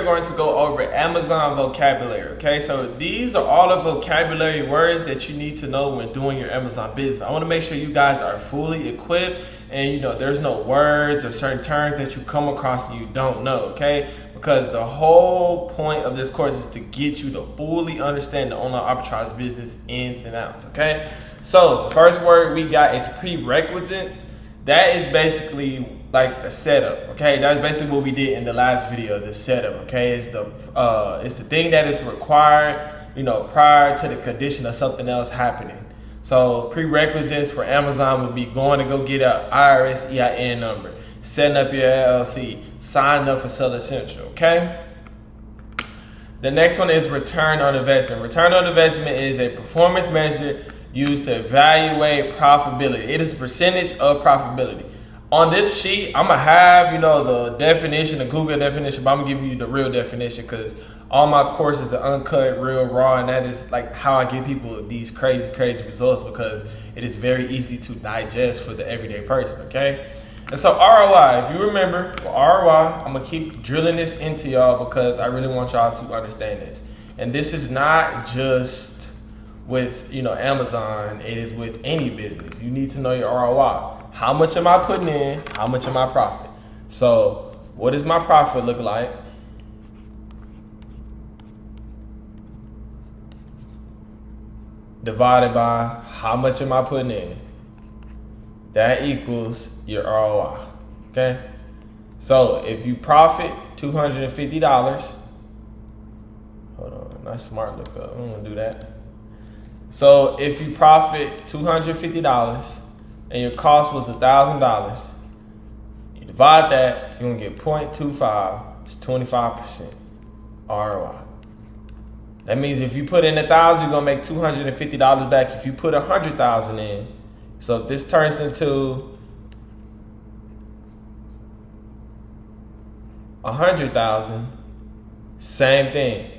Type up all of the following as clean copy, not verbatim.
are going to go over Amazon vocabulary, okay? So these are all the vocabulary words that you need to know when doing your Amazon business. I wanna make sure you guys are fully equipped and there's no words or certain terms that you come across and you don't know, okay? Because the whole point of this course is to get you to fully understand the online arbitrage business ins and outs, okay? So the first word we got is prerequisites. That is basically like the setup, okay? That's basically what we did in the last video, the setup, okay? It's the thing that is required, prior to the condition of something else happening. So prerequisites for Amazon would be going to go get an IRS EIN number, setting up your LLC, signing up for Seller Central, okay? The next one is return on investment. Return on investment is a performance measure used to evaluate profitability. It is a percentage of profitability. On this sheet, I'm gonna have, the definition, the Google definition, but I'm gonna give you the real definition because all my courses are uncut, real, raw, and that is like how I give people these crazy, crazy results because it is very easy to digest for the everyday person, okay? And so ROI, if you remember, ROI, I'm gonna keep drilling this into y'all because I really want y'all to understand this. And this is not just with Amazon, it is with any business. You need to know your ROI. How much am I putting in? How much am I profit? So what does my profit look like? Divided by how much am I putting in? That equals your ROI, okay? So if you profit $250, hold on, not smart lookup, I don't wanna do that. So if you profit $250 and your cost was $1,000, you divide that, you're gonna get 0.25, it's 25% ROI. That means if you put in 1,000, you're gonna make $250 back. If you put 100,000 in, so if this turns into 100,000, same thing,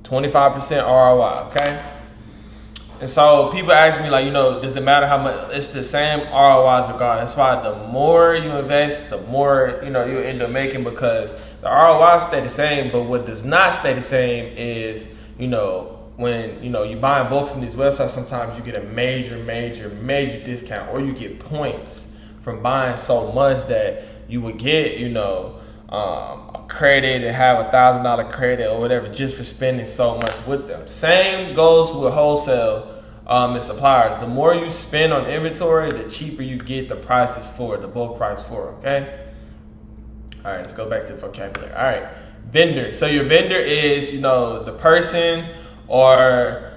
25% ROI, okay? And so people ask me does it matter how much? It's the same ROIs regardless. That's why the more you invest, the more, you'll end up making because the ROIs stay the same, but what does not stay the same is, when, you buy in bulk from these websites, sometimes you get a major discount or you get points from buying so much that you would get, a credit and have $1,000 credit or whatever just for spending so much with them. Same goes with wholesale and suppliers. The more you spend on inventory, the cheaper you get the prices for, the bulk price for, okay? All right, let's go back to the vocabulary. All right, vendor. So your vendor is, the person or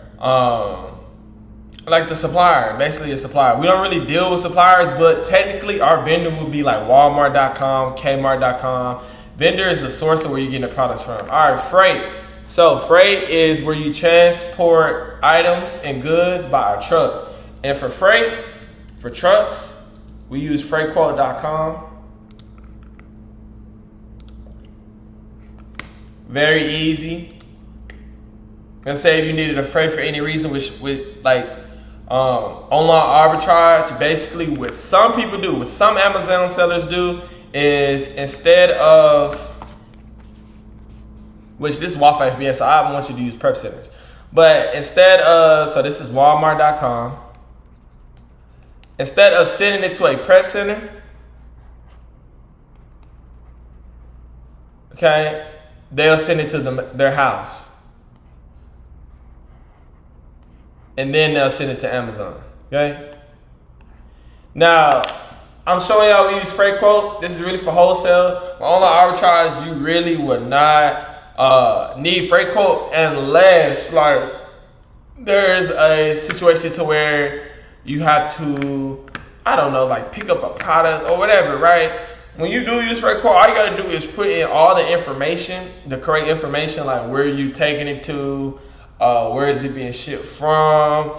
like the supplier, basically a supplier. We don't really deal with suppliers, but technically our vendor would be like Walmart.com, Kmart.com. Vendor is the source of where you're getting the products from. All right, freight. So freight is where you transport items and goods by a truck. And for freight, for trucks, we use freightquote.com. Very easy. And say if you needed a freight for any reason, which with like online arbitrage, basically what some people do, what some Amazon sellers do, is instead of, which this is Waffle FBS, so I want you to use prep centers. But instead of, so this is Walmart.com. Instead of sending it to a prep center, okay, they'll send it to their house. And then they'll send it to Amazon, okay? Now, I'm showing y'all we use freight quote. This is really for wholesale. For online arbitrage, you really would not need freight quote unless there's a situation to where you have to, pick up a product or whatever, right? When you do use freight quote, all you gotta do is put in all the information, the correct information, like where you taking it to, where is it being shipped from,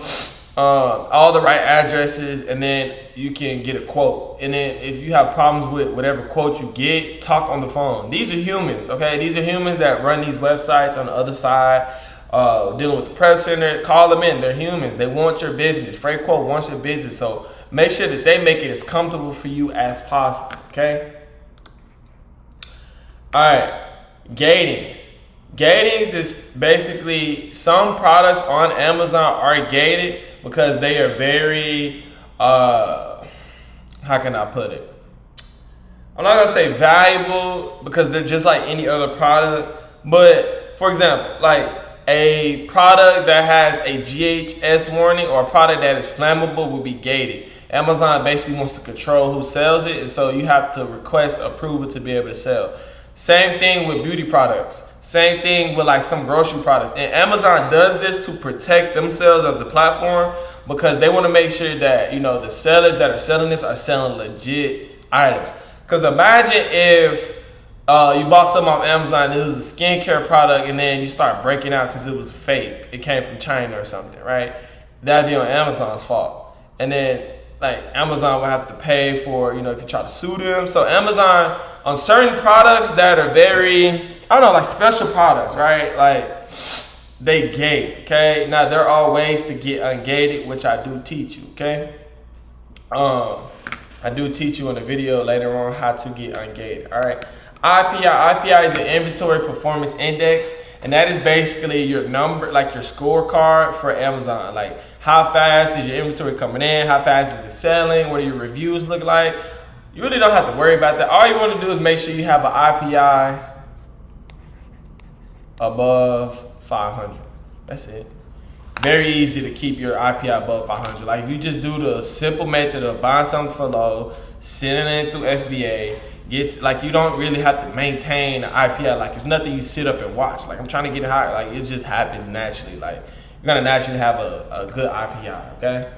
all the right addresses, and then you can get a quote. And then if you have problems with whatever quote you get, talk on the phone. These are humans, okay? These are humans that run these websites on the other side, dealing with the prep center. Call them in, they're humans. They want your business. Freight quote wants your business, so make sure that they make it as comfortable for you as possible, okay? All right, gatings. Gatings is basically some products on Amazon are gated because they are very, how can I put it? I'm not gonna say valuable because they're just like any other product. But for example, like a product that has a GHS warning or a product that is flammable will be gated. Amazon basically wants to control who sells it, and so you have to request approval to be able to sell. Same thing with beauty products. Same thing with like some grocery products. And Amazon does this to protect themselves as a platform because they want to make sure that, you know, the sellers that are selling this are selling legit items. Because imagine if you bought something off Amazon and it was a skincare product and then you start breaking out because it was fake. It came from China or something, right? That'd be on Amazon's fault. And then like Amazon will have to pay for, you know, if you try to sue them. So Amazon, on certain products that are very, I don't know, like special products, right? Like they gate, okay? Now there are ways to get ungated, which I do teach you, okay? I do teach you in a video later on how to get ungated, all right? IPI is an inventory performance index, and that is basically your number, like your scorecard for Amazon. Like how fast is your inventory coming in? How fast is it selling? What do your reviews look like? You really don't have to worry about that. All you want to do is make sure you have an IPI above 500. That's it. Very easy to keep your IPI above 500. Like if you just do the simple method of buying something for low, sending it through FBA, like you don't really have to maintain an IPI. Like it's nothing you sit up and watch. Like I'm trying to get it higher. Like it just happens naturally. Like you're gonna naturally have a good IPI, okay?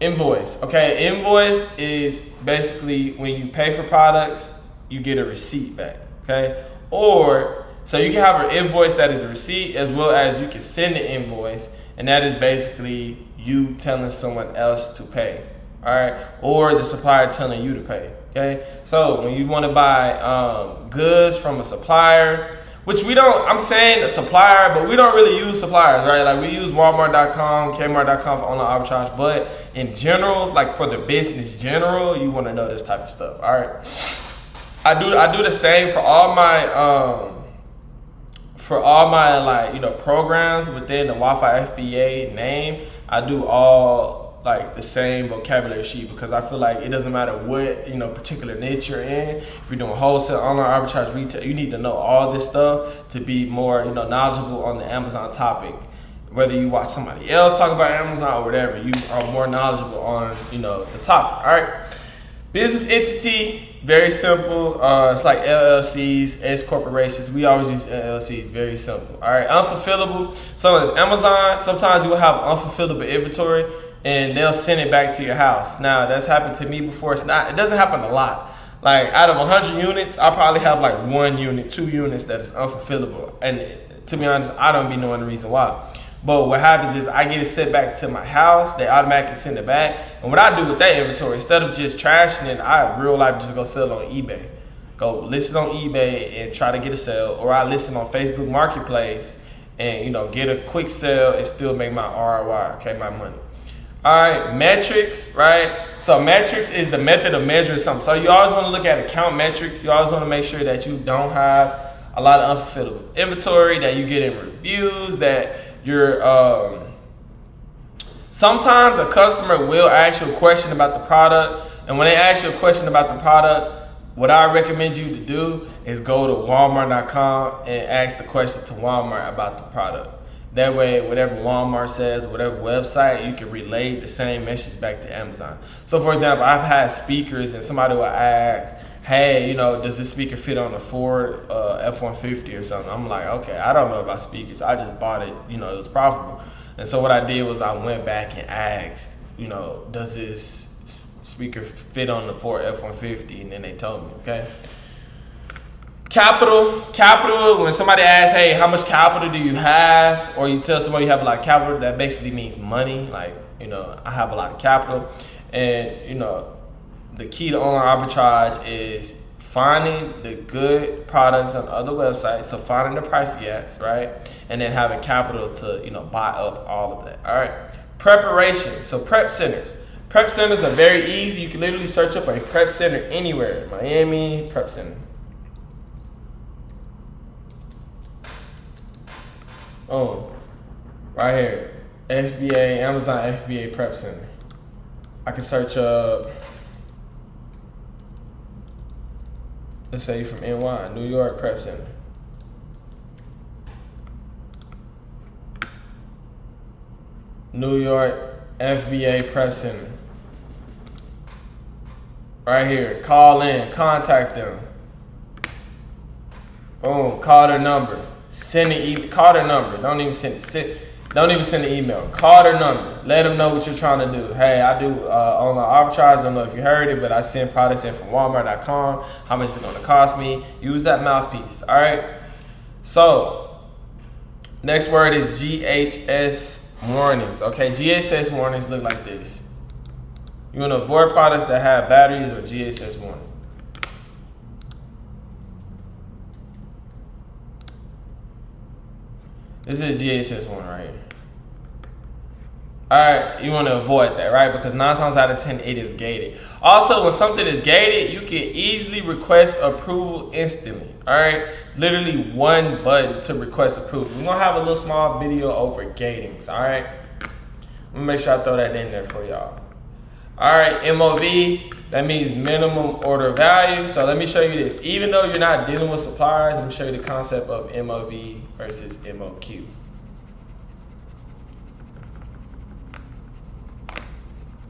Invoice, okay? Invoice is basically when you pay for products, you get a receipt back, okay? Or, so you can have an invoice that is a receipt as well as you can send an invoice, and that is basically you telling someone else to pay, all right? Or the supplier telling you to pay, okay? So when you wanna buy goods from a supplier, which we don't, I'm saying a supplier, but we don't really use suppliers, right? Like we use Walmart.com, Kmart.com for online arbitrage, but in general, like for the business general, you wanna know this type of stuff, all right? I do the same for all my like, you know, programs within the Wi-Fi FBA name. I do all like the same vocabulary sheet because I feel like it doesn't matter what, you know, particular niche you're in. If you're doing wholesale, online arbitrage, retail, you need to know all this stuff to be more, you know, knowledgeable on the Amazon topic. Whether you watch somebody else talk about Amazon or whatever, you are more knowledgeable on, you know, the topic, all right? Business entity, very simple. It's like LLCs, S corporations. We always use LLCs, very simple. All right, unfulfillable. So as Amazon, sometimes you will have unfulfillable inventory and they'll send it back to your house. Now that's happened to me before. It doesn't happen a lot. Like out of 100 units, I probably have like 1 unit, 2 units that is unfulfillable. And to be honest, I don't be knowing the reason why. But what happens is I get it sent back to my house. They automatically send it back. And what I do with that inventory, instead of just trashing it, I real life just go sell it on eBay. Go list it on eBay and try to get a sale. Or I list it on Facebook Marketplace and, you know, get a quick sale and still make my ROI, okay, my money. All right, metrics, right? So metrics is the method of measuring something. So you always want to look at account metrics. You always want to make sure that you don't have a lot of unfulfillable inventory, that you get in reviews, that you're, sometimes a customer will ask you a question about the product. And when they ask you a question about the product, what I recommend you to do is go to Walmart.com and ask the question to Walmart about the product. That way, whatever Walmart says, whatever website, you can relay the same message back to Amazon. So for example, I've had speakers and somebody will ask, hey, you know, does this speaker fit on the Ford F-150 or something? I'm like, okay, I don't know about speakers. I just bought it, you know, it was profitable. And so what I did was I went back and asked, you know, does this speaker fit on the Ford F-150? And then they told me, okay? Capital, when somebody asks, hey, how much capital do you have? Or you tell somebody you have a lot of capital, that basically means money. Like, you know, I have a lot of capital. And, you know, the key to online arbitrage is finding the good products on other websites. So finding the price gaps, right? And then having capital to, you know, buy up all of that, all right? Preparation, so prep centers. Prep centers are very easy. You can literally search up a prep center anywhere. Miami, prep center. Oh, right here. FBA, Amazon FBA Prep Center. I can search up, let's say from NY, New York Prep Center. New York FBA Prep Center. Right here, call in, contact them. Boom, call their number. Send an email, call their number. Don't even send an email. Call their number. Let them know what you're trying to do. Hey, I do online arbitrage. Don't know if you heard it, but I send products in from Walmart.com. How much is it going to cost me? Use that mouthpiece. All right. So next word is GHS warnings. Okay, GHS warnings look like this. You want to avoid products that have batteries or GHS warning. This is a GHS one right here. Alright, you want to avoid that, right? Because 9 times out of 10, it is gated. Also, when something is gated, you can easily request approval instantly. Alright, literally one button to request approval. We're going to have a little small video over gatings, alright? I'm going to make sure I throw that in there for y'all. Alright, MOV, that means minimum order value. So let me show you this. Even though you're not dealing with suppliers, let me show you the concept of MOV versus MOQ.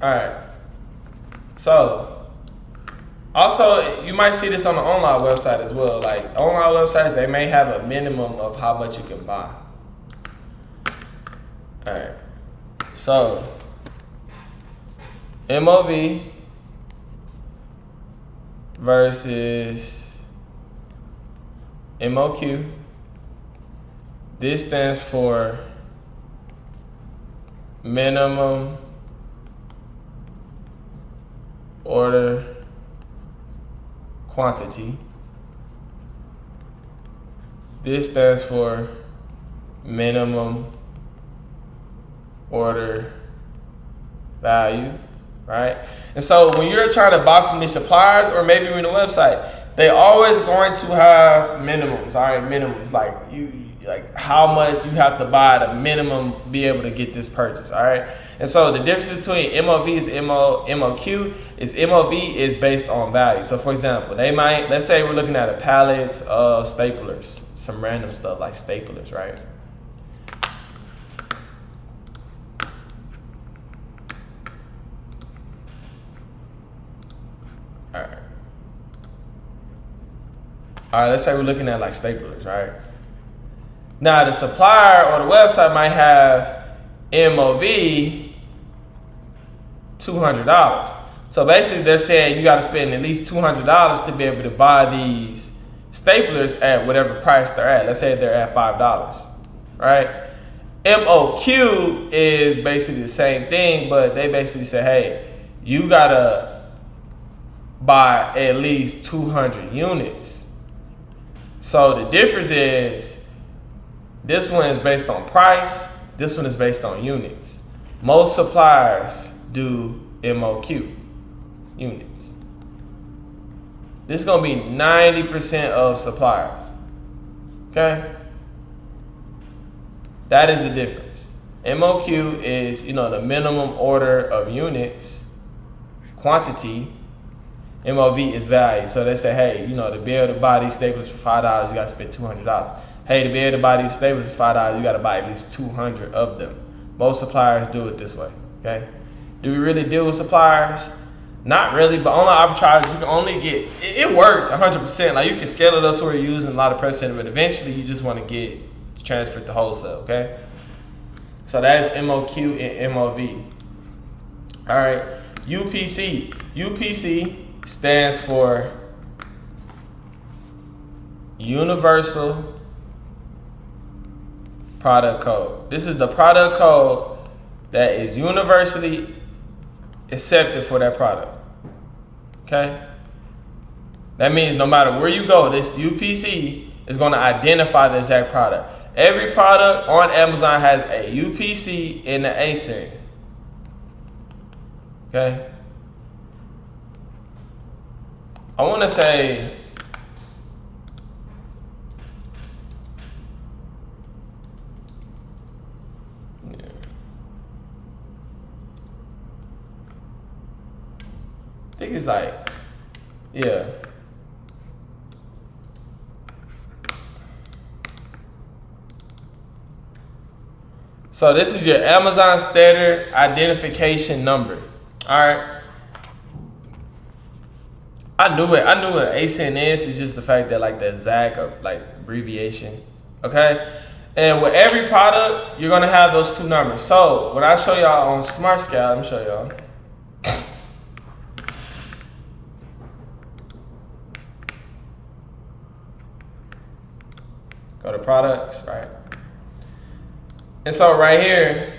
Alright, so also you might see this on the online website as well. Like online websites, they may have a minimum of how much you can buy. Alright, so MOV versus MOQ. This stands for minimum order quantity. This stands for minimum order value, right? And so when you're trying to buy from these suppliers or maybe even the website, they always going to have minimums, all right? Minimums, like like how much you have to buy to minimum be able to get this purchase, all right? And so the difference between MOV and MOQ is MOV is based on value. So for example, they might, let's say we're looking at a pallet of staplers, some random stuff like staplers, right? All right, let's say we're looking at like staplers, right? Now the supplier or the website might have MOV $200. So basically they're saying you gotta spend at least $200 to be able to buy these staplers at whatever price they're at. Let's say they're at $5, right? MOQ is basically the same thing, but they basically say, hey, you gotta buy at least 200 units. So the difference is this one is based on price, this one is based on units. Most suppliers do MOQ, units. This is gonna be 90% of suppliers, okay? That is the difference. MOQ is, the minimum order of units, quantity. MOV is value. So they say, hey, to be able to buy these staples for $5, you got to spend $200. Hey, to be able to buy these staples for $5, you got to buy at least 200 of them. Most suppliers do it this way, okay? Do we really deal with suppliers? Not really, but online arbitrage, you can only get, it works 100%. Like you can scale it up to where you're using a lot of percent, but eventually you just want to get transferred to wholesale, okay? So that's MOQ and MOV. All right, UPC. UPC stands for Universal Product Code. This is the product code that is universally accepted for that product. Okay? That means no matter where you go, this UPC is going to identify the exact product. Every product on Amazon has a UPC and an ASIN. Okay? I want to say think it's like, yeah. So this is your Amazon standard identification number. All right. I knew it. I knew what ASIN is. It's just the fact that like the ZAG or like abbreviation. Okay. And with every product, you're gonna have those two numbers. So when I show y'all on Smart Scale, let me show y'all. Go to products, right? And so right here,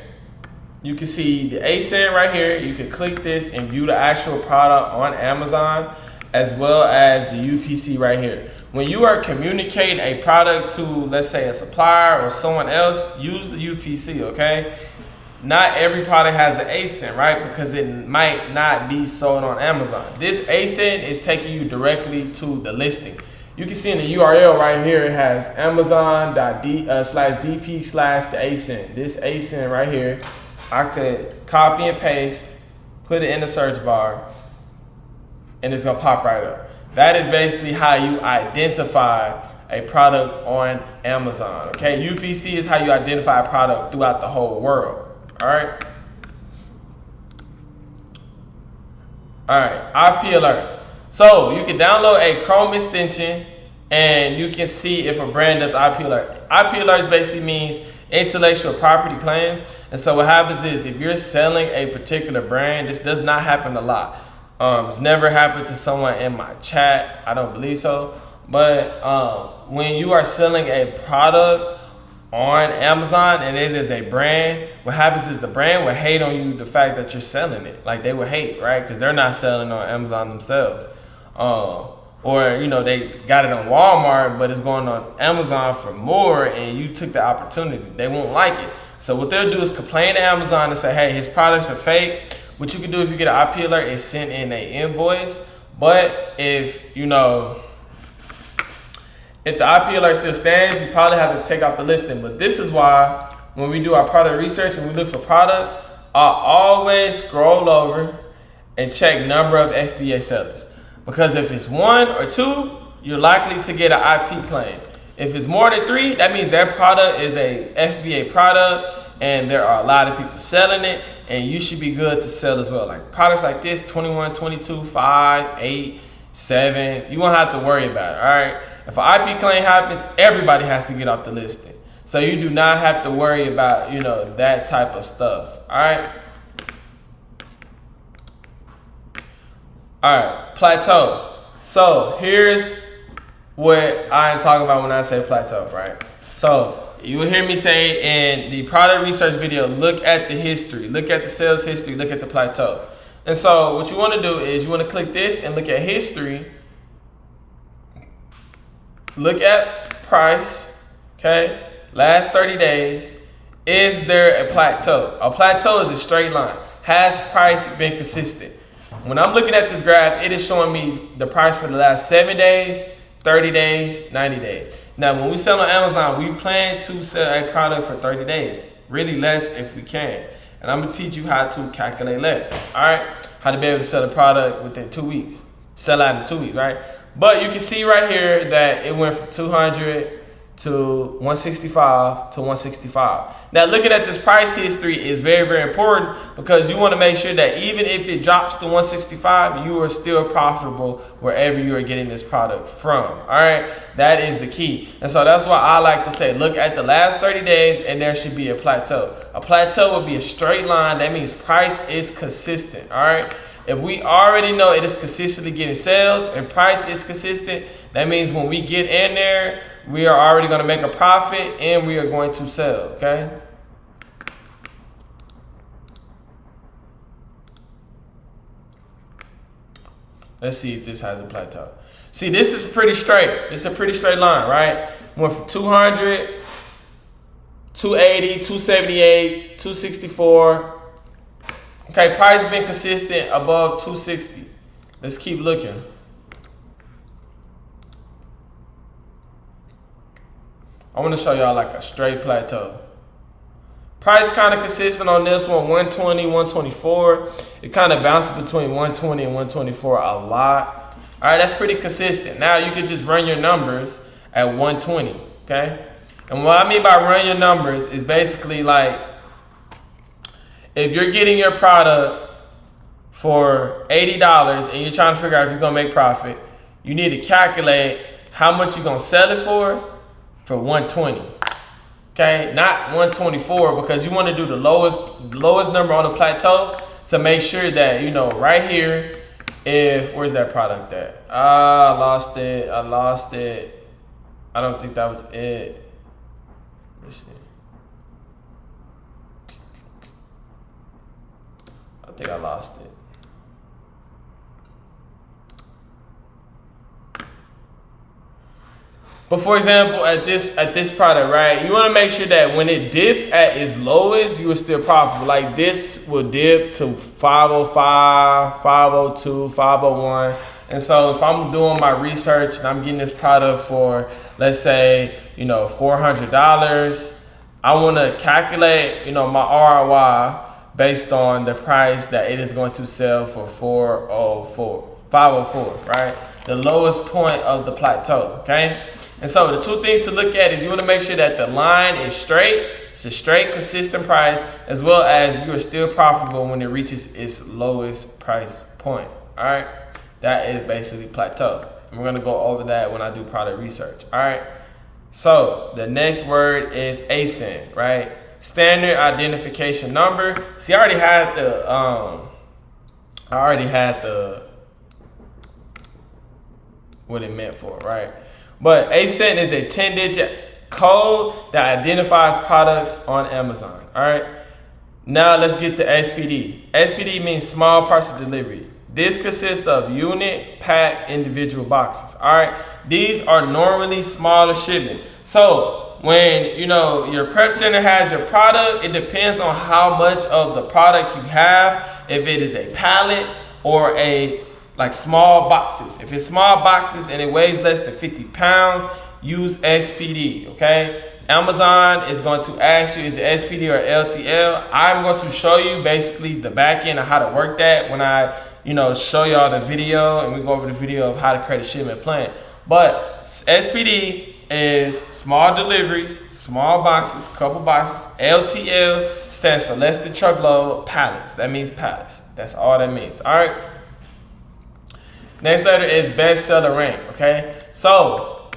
you can see the ASIN right here. You can click this and view the actual product on Amazon, as well as the UPC right here. When you are communicating a product to, let's say, a supplier or someone else, use the UPC, okay? Not every product has an ASIN, right? Because it might not be sold on Amazon. This ASIN is taking you directly to the listing. You can see in the URL right here, it has amazon.d/dp/the ASIN. This ASIN right here, I could copy and paste, put it in the search bar, and it's gonna pop right up. That is basically how you identify a product on Amazon, okay? UPC is how you identify a product throughout the whole world, all right? All right, IP alert. So you can download a Chrome extension and you can see if a brand does IP alert. IP alerts basically means intellectual property claims. And so what happens is if you're selling a particular brand, this does not happen a lot. It's never happened to someone in my chat. I don't believe so. But when you are selling a product on Amazon and it is a brand, what happens is the brand will hate on you the fact that you're selling it. Like they will hate, right? Because they're not selling on Amazon themselves. Or, you know, they got it on Walmart, but it's going on Amazon for more and you took the opportunity. They won't like it. So what they'll do is complain to Amazon and say, hey, his products are fake. What you can do if you get an IP alert is send in an invoice. But if, you know, if the IP alert still stands, you probably have to take out the listing. But this is why when we do our product research and we look for products, I always scroll over and check number of FBA sellers. Because if it's 1 or 2, you're likely to get an IP claim. If it's more than 3, that means their product is a FBA product and there are a lot of people selling it and you should be good to sell as well. Like products like this, 21, 22, 5, 8, 7, you won't have to worry about it, all right? If an IP claim happens, everybody has to get off the listing. So you do not have to worry about, you know, that type of stuff, all right? All right, plateau. So here's what I'm talking about when I say plateau, right? So you will hear me say in the product research video, look at the history, look at the sales history, look at the plateau. And so what you want to do is you want to click this and look at history. Look at price, okay? Last 30 days. Is there a plateau? A plateau is a straight line. Has price been consistent? When I'm looking at this graph, it is showing me the price for the last 7 days, 30 days, 90 days. Now, when we sell on Amazon, we plan to sell a product for 30 days. Really less if we can. And I'm gonna teach you how to calculate less, all right? How to be able to sell a product within 2 weeks. Sell out in 2 weeks, right? But you can see right here that it went from 200 to 165 to 165. Now looking at this price history is very, very important because you want to make sure that even if it drops to 165, you are still profitable wherever you are getting this product from. All right, that is the key. And so that's why I like to say, look at the last 30 days and there should be a plateau. A plateau would be a straight line. That means price is consistent. All right. If we already know it is consistently getting sales and price is consistent, that means when we get in there, we are already going to make a profit and we are going to sell, okay? Let's see if this has a plateau. See, this is pretty straight. It's a pretty straight line, right? Went from 200, 280, 278, 264. Okay, price been consistent above 260. Let's keep looking. I want to show y'all like a straight plateau. Price kind of consistent on this one, 120, 124. It kind of bounces between 120 and 124 a lot. All right, that's pretty consistent. Now you could just run your numbers at 120, okay? And what I mean by run your numbers is basically like, if you're getting your product for $80 and you're trying to figure out if you're gonna make profit, you need to calculate how much you're gonna sell it for 120. Okay, not 124, because you want to do the lowest number on the plateau to make sure that, you know, right here, where's that product at? I lost it. I don't think that was it. Let's see. I think I lost it. But for example, at this product, right, you want to make sure that when it dips at its lowest, you are still profitable. Like this will dip to 505, 502, 501. And so if I'm doing my research and I'm getting this product for, let's say, you know, $400, I want to calculate, you know, my ROI based on the price that it is going to sell for 504, right? The lowest point of the plateau, okay? And so the two things to look at is you want to make sure that the line is straight. It's a straight, consistent price, as well as you are still profitable when it reaches its lowest price point. All right, that is basically plateau. And we're going to go over that when I do product research. All right, so the next word is ASIN, right? Standard identification number. See, I already had the what it meant for, right? But ASIN is a 10-digit code that identifies products on Amazon. All right. Now let's get to SPD. SPD means small parcel delivery. This consists of unit, pack, individual boxes. All right. These are normally smaller shipment. So when, you know, your prep center has your product, it depends on how much of the product you have. If it is a pallet or like small boxes. If it's small boxes and it weighs less than 50 pounds, use SPD, okay? Amazon is going to ask you, is it SPD or LTL? I'm going to show you basically the back end of how to work that when I, you know, show y'all the video and we go over the video of how to create a shipment plan. But SPD is small deliveries, small boxes, couple boxes. LTL stands for less than truckload, pallets. That means pallets. That's all that means, all right? Next letter is bestseller rank, okay? So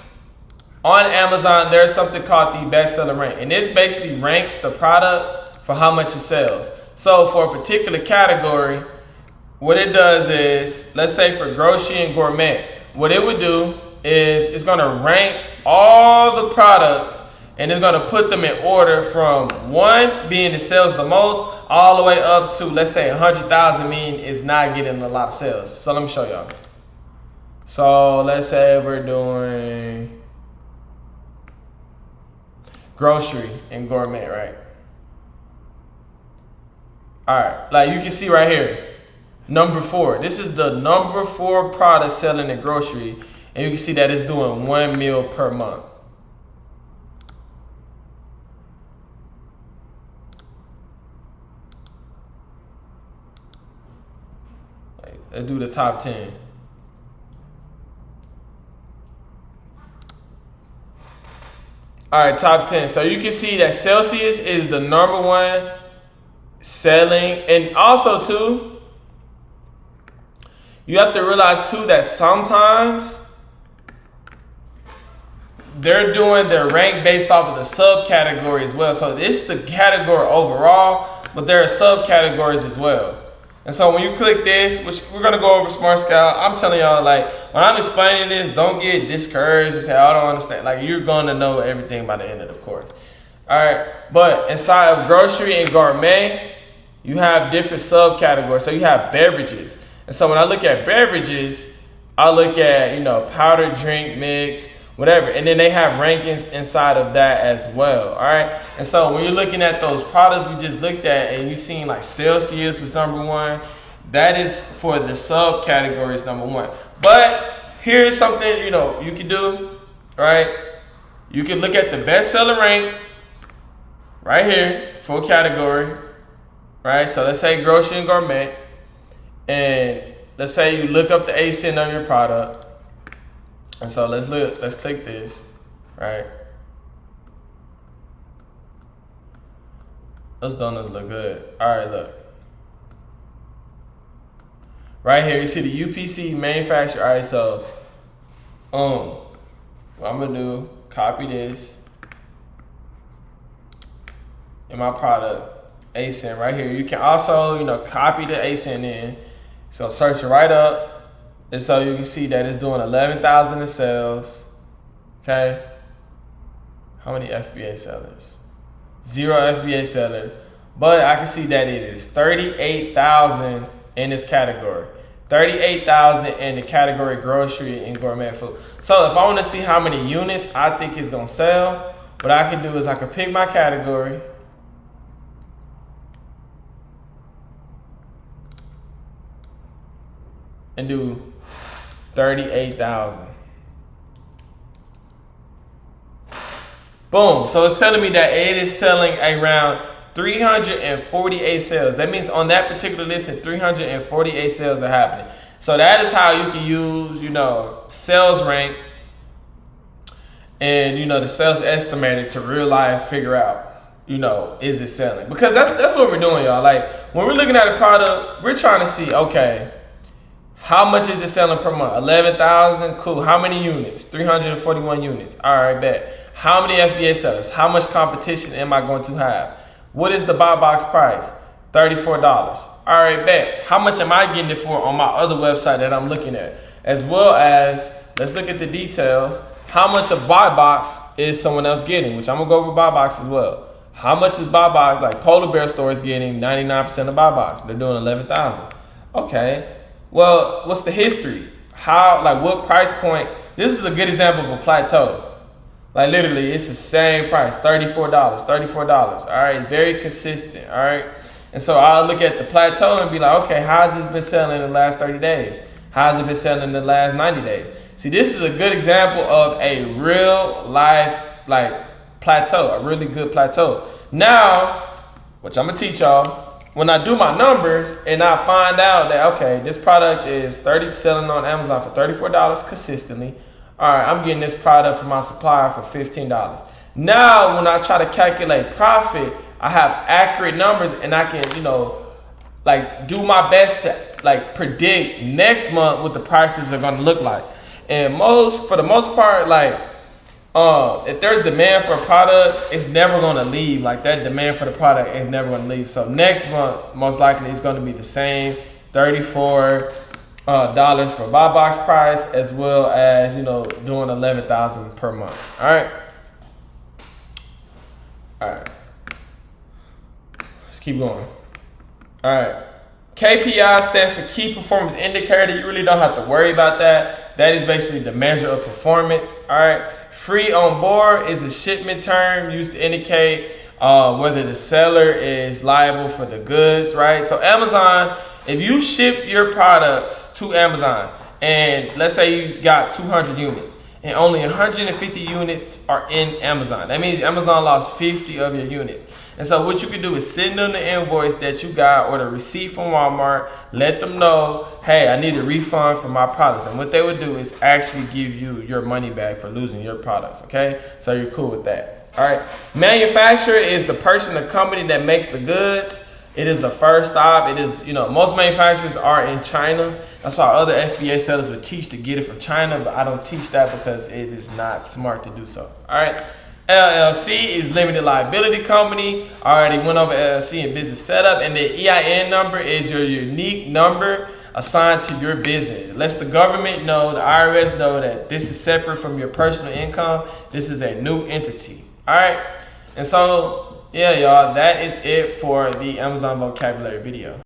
on Amazon, there's something called the bestseller rank, and this basically ranks the product for how much it sells. So for a particular category, what it does is, let's say for grocery and gourmet, what it would do is it's gonna rank all the products and it's gonna put them in order from 1 being it sells the most all the way up to, let's say 100,000 meaning it's not getting a lot of sales. So let me show y'all. So let's say we're doing grocery and gourmet, right? All right, like you can see right here, number 4. This is the number 4 product selling in grocery, and you can see that it's doing 1 meal per month. Let's do the top 10. All right, top 10. So you can see that Celsius is the number 1 selling. And also, too, you have to realize, too, that sometimes they're doing their rank based off of the subcategory as well. So it's the category overall, but there are subcategories as well. And so when you click this, which we're gonna go over Smart Scout, I'm telling y'all, like, when I'm explaining this, don't get discouraged and say, I don't understand. Like, you're gonna know everything by the end of the course. All right, but inside of grocery and gourmet, you have different subcategories. So you have beverages. And so when I look at beverages, I look at, you know, powdered drink mix, whatever. And then they have rankings inside of that as well, all right? And so when you're looking at those products we just looked at and you seen like Celsius was number 1, that is for the subcategories number 1. But here's something, you know, you can do, right? You can look at the bestseller rank, right here, full category, right? So let's say grocery and gourmet, and let's say you look up the ASIN of your product, and so let's click this, right? Those donuts look good. All right, look. Right here, you see the UPC manufacturer. All right, so, what I'm gonna do, copy this in my product, ASIN right here. You can also, copy the ASIN in. So search it right up, and so you can see that it's doing 11,000 in sales. Okay. How many FBA sellers? 0 FBA sellers, but I can see that it is 38,000 in this category. 38,000 in the category grocery and gourmet food. So if I want to see how many units I think it's gonna sell, what I can do is I can pick my category, and do 38,000. Boom. So it's telling me that it is selling around 348 sales. That means on that particular listing, 348 sales are happening. So that is how you can use, sales rank and, the sales estimator to real life figure out, is it selling? Because that's what we're doing, y'all. Like when we're looking at a product, we're trying to see, okay, how much is it selling per month? 11,000, cool. How many units? 341 units. All right, bet. How many FBA sellers? How much competition am I going to have? What is the buy box price? $34. All right, bet. How much am I getting it for on my other website that I'm looking at? As well as, let's look at the details. How much a buy box is someone else getting? Which I'm gonna go over buy box as well. How much is buy box? Like Polar Bear Store is getting 99% of buy box. They're doing 11,000. Okay. Well, what's the history? What price point? This is a good example of a plateau. Like literally, it's the same price, $34, $34. All right, very consistent. All right, and so I'll look at the plateau and be like, okay, how has this been selling in the last 30 days? How has it been selling in the last 90 days? See, this is a good example of a real life plateau, a really good plateau. Now, which I'm gonna teach y'all. When I do my numbers and I find out that, okay, this product is selling on Amazon for $34 consistently. All right, I'm getting this product from my supplier for $15. Now, when I try to calculate profit, I have accurate numbers and I can, do my best to predict next month what the prices are gonna look like. And for the most part, if there's demand for a product, it's never gonna leave. Like that demand for the product is never gonna leave. So next month, most likely it's gonna be the same, $34 for buy box price, as well as doing 11,000 per month. All right. Let's keep going. All right. KPI stands for key performance indicator. You really don't have to worry about that. That is basically the measure of performance. All right. Free on board is a shipment term used to indicate whether the seller is liable for the goods, right? So Amazon, if you ship your products to Amazon and let's say you got 200 units and only 150 units are in Amazon, that means Amazon lost 50 of your units. And so what you can do is send them the invoice that you got or the receipt from Walmart, let them know, hey, I need a refund for my products. And what they would do is actually give you your money back for losing your products, okay? So you're cool with that, all right? Manufacturer is the person, the company that makes the goods. It is the first stop. It is, most manufacturers are in China. That's why other FBA sellers would teach to get it from China, but I don't teach that because it is not smart to do so, all right? LLC is limited liability company. I already went over LLC and business setup, and the EIN number is your unique number assigned to your business. It lets the government know, the IRS know that this is separate from your personal income. This is a new entity. All right, and so yeah, y'all, that is it for the Amazon vocabulary video.